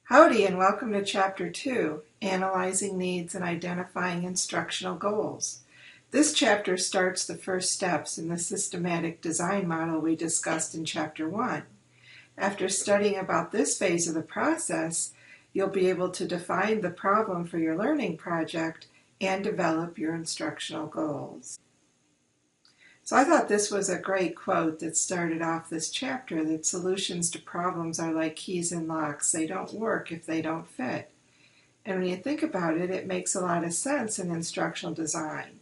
Howdy and welcome to Chapter 2, Analyzing Needs and Identifying Instructional Goals. This chapter starts the first steps in the systematic design model we discussed in Chapter 1. After studying about this phase of the process, you'll be able to define the problem for your learning project and develop your instructional goals. So I thought this was a great quote that started off this chapter, that solutions to problems are like keys and locks. They don't work if they don't fit. And when you think about it, it makes a lot of sense in instructional design.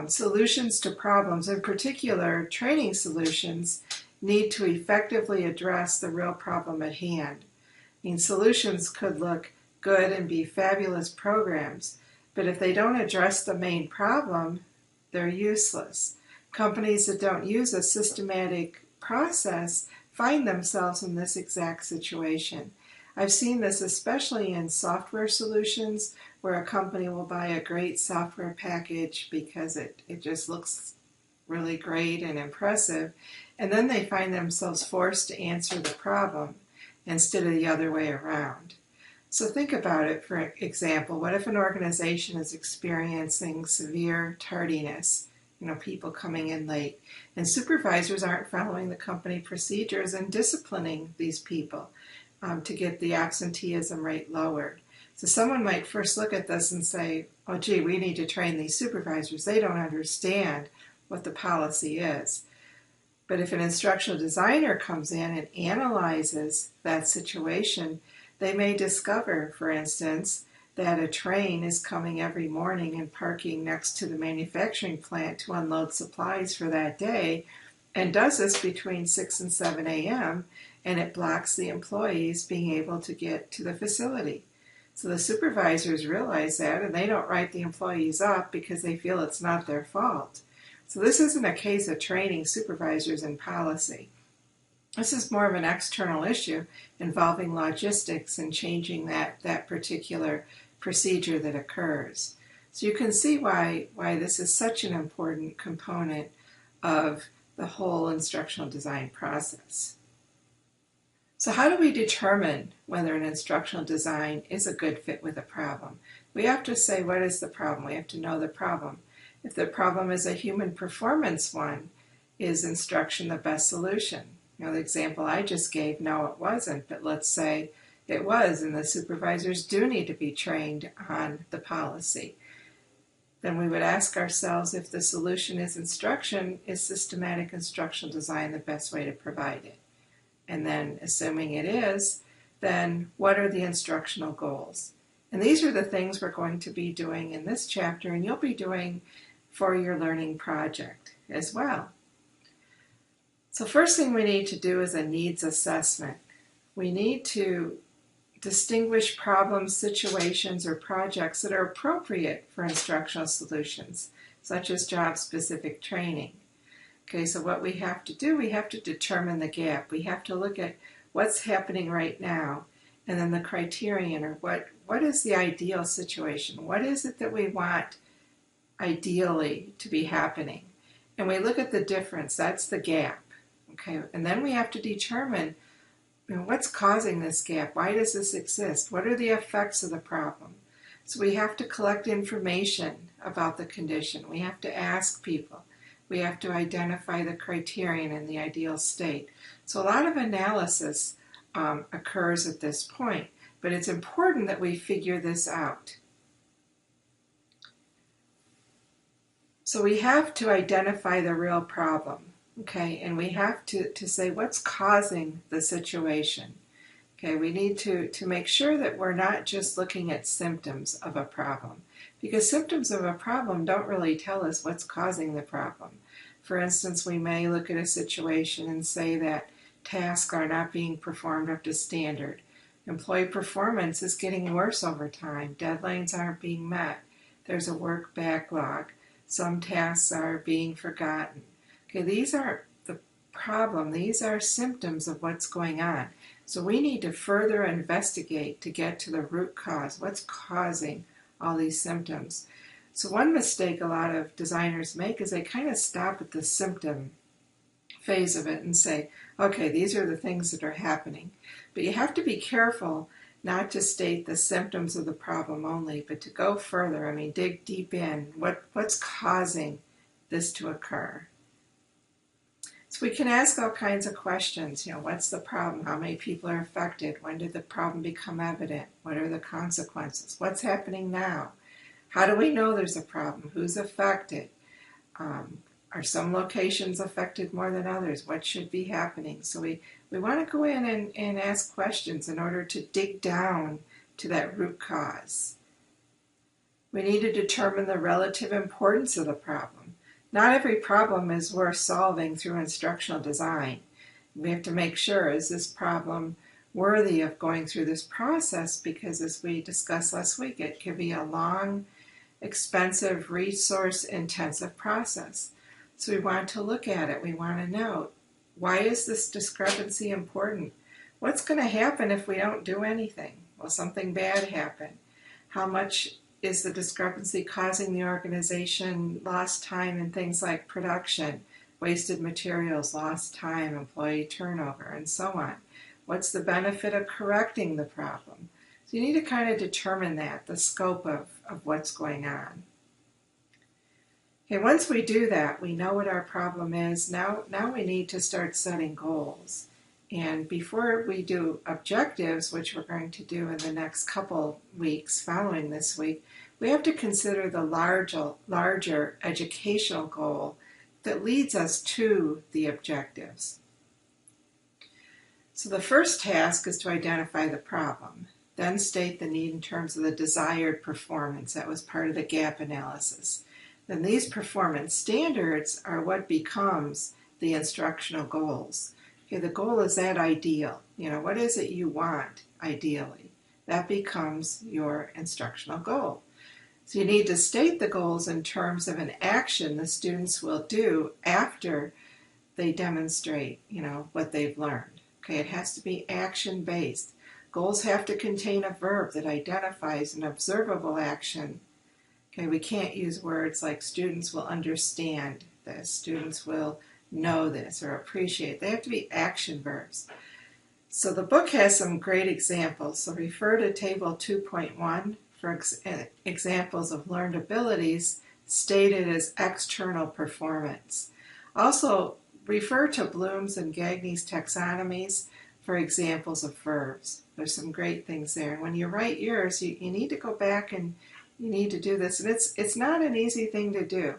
Solutions to problems, in particular training solutions, need to effectively address the real problem at hand. I mean, solutions could look good and be fabulous programs, but if they don't address the main problem, they're useless. Companies that don't use a systematic process find themselves in this exact situation. I've seen this especially in software solutions, where a company will buy a great software package because it just looks really great and impressive, and then they find themselves forced to answer the problem instead of the other way around. So think about it. For example, what if an organization is experiencing severe tardiness? People coming in late, and supervisors aren't following the company procedures and disciplining these people to get the absenteeism rate lowered. So someone might first look at this and say, oh gee, we need to train these supervisors. They don't understand what the policy is. But if an instructional designer comes in and analyzes that situation, they may discover, for instance, that a train is coming every morning and parking next to the manufacturing plant to unload supplies for that day, and does this between 6 and 7 a.m., and it blocks the employees being able to get to the facility. So the supervisors realize that, and they don't write the employees up because they feel it's not their fault. So this isn't a case of training supervisors in policy. This is more of an external issue involving logistics and changing that particular procedure that occurs. So you can see why this is such an important component of the whole instructional design process. So how do we determine whether an instructional design is a good fit with a problem? We have to say, what is the problem? We have to know the problem. If the problem is a human performance one, is instruction the best solution? The example I just gave, no, it wasn't, but let's say it was, and the supervisors do need to be trained on the policy. Then we would ask ourselves, if the solution is instruction, is systematic instructional design the best way to provide it? And then, assuming it is, then what are the instructional goals? And these are the things we're going to be doing in this chapter, and you'll be doing for your learning project as well. So first thing we need to do is a needs assessment. We need to distinguish problems, situations, or projects that are appropriate for instructional solutions, such as job-specific training. Okay, so what we have to do, we have to determine the gap. We have to look at what's happening right now, and then the criterion, or what is the ideal situation? What is it that we want ideally to be happening? And we look at the difference, that's the gap. Okay, and then we have to determine, what's causing this gap? Why does this exist? What are the effects of the problem? So we have to collect information about the condition. We have to ask people. We have to identify the criterion and the ideal state. So a lot of analysis occurs at this point, but it's important that we figure this out. So we have to identify the real problem. Okay, and we have to say what's causing the situation. Okay, we need to make sure that we're not just looking at symptoms of a problem, because symptoms of a problem don't really tell us what's causing the problem. For instance, we may look at a situation and say that tasks are not being performed up to standard. Employee performance is getting worse over time. Deadlines aren't being met. There's a work backlog. Some tasks are being forgotten. Okay, these aren't the problem. These are symptoms of what's going on. So we need to further investigate to get to the root cause. What's causing all these symptoms? So one mistake a lot of designers make is they kind of stop at the symptom phase of it and say, okay, these are the things that are happening. But you have to be careful not to state the symptoms of the problem only, but to go further. I mean, dig deep in. What's causing this to occur? So we can ask all kinds of questions. What's the problem? How many people are affected? When did the problem become evident? What are the consequences? What's happening now? How do we know there's a problem? Who's affected? Are some locations affected more than others? What should be happening? So we want to go in and ask questions in order to dig down to that root cause. We need to determine the relative importance of the problem. Not every problem is worth solving through instructional design. We have to make sure, is this problem worthy of going through this process? Because as we discussed last week, it can be a long, expensive, resource-intensive process. So we want to look at it. We want to know, why is this discrepancy important? What's going to happen if we don't do anything? Will something bad happen? How much is the discrepancy causing the organization lost time in things like production, wasted materials, lost time, employee turnover, and so on? What's the benefit of correcting the problem? So you need to kind of determine that, the scope of what's going on. Okay, once we do that, we know what our problem is. Now we need to start setting goals. And before we do objectives, which we're going to do in the next couple weeks following this week, we have to consider the larger educational goal that leads us to the objectives. So the first task is to identify the problem, then state the need in terms of the desired performance. That was part of the gap analysis. Then these performance standards are what becomes the instructional goals. Okay, the goal is that ideal. What is it you want ideally? That becomes your instructional goal. So you need to state the goals in terms of an action the students will do after they demonstrate, what they've learned. Okay, it has to be action-based. Goals have to contain a verb that identifies an observable action. Okay, we can't use words like students will understand this, students will know this, or appreciate. They have to be action verbs. So the book has some great examples. So refer to Table 2.1 for examples of learned abilities stated as external performance. Also, refer to Bloom's and Gagne's taxonomies for examples of verbs. There's some great things there. And when you write yours, you need to go back and you need to do this. And it's not an easy thing to do.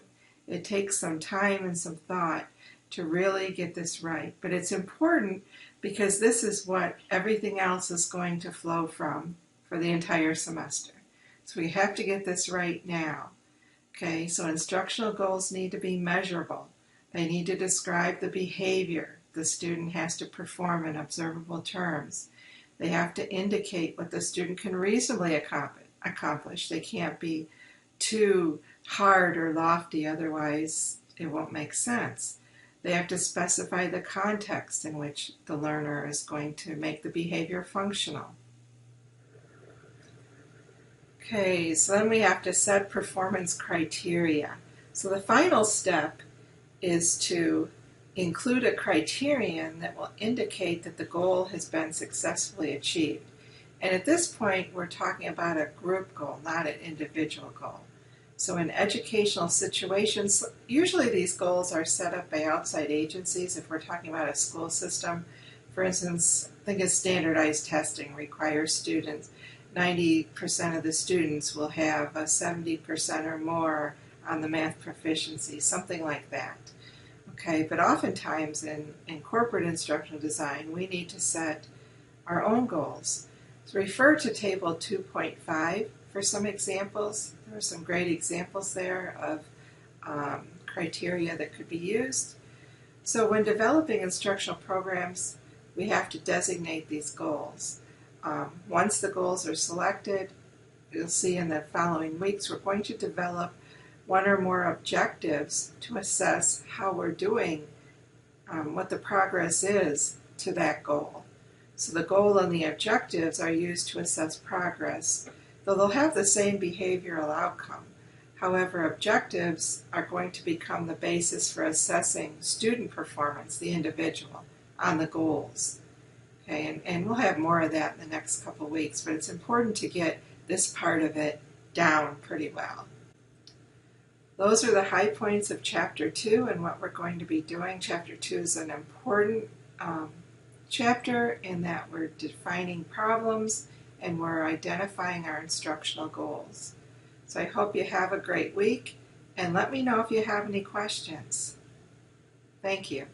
It takes some time and some thought to really get this right. But it's important because this is what everything else is going to flow from for the entire semester. So we have to get this right now. Okay, so instructional goals need to be measurable. They need to describe the behavior the student has to perform in observable terms. They have to indicate what the student can reasonably accomplish. They can't be too hard or lofty, otherwise it won't make sense. They have to specify the context in which the learner is going to make the behavior functional. Okay, so then we have to set performance criteria. So the final step is to include a criterion that will indicate that the goal has been successfully achieved. And at this point, we're talking about a group goal, not an individual goal. So in educational situations, usually these goals are set up by outside agencies. If we're talking about a school system, for instance, think of standardized testing requires students. 90% of the students will have a 70% or more on the math proficiency, something like that. Okay, but oftentimes in corporate instructional design, we need to set our own goals. So refer to Table 2.5 for some examples. There are some great examples there of criteria that could be used. So when developing instructional programs, we have to designate these goals. Once the goals are selected, you'll see in the following weeks, we're going to develop one or more objectives to assess how we're doing, what the progress is to that goal. So the goal and the objectives are used to assess progress, though they'll have the same behavioral outcome. However, objectives are going to become the basis for assessing student performance, the individual, on the goals. Okay, and we'll have more of that in the next couple weeks, but it's important to get this part of it down pretty well. Those are the high points of Chapter 2 and what we're going to be doing. Chapter 2 is an important chapter in that we're defining problems and we're identifying our instructional goals. So I hope you have a great week, and let me know if you have any questions. Thank you.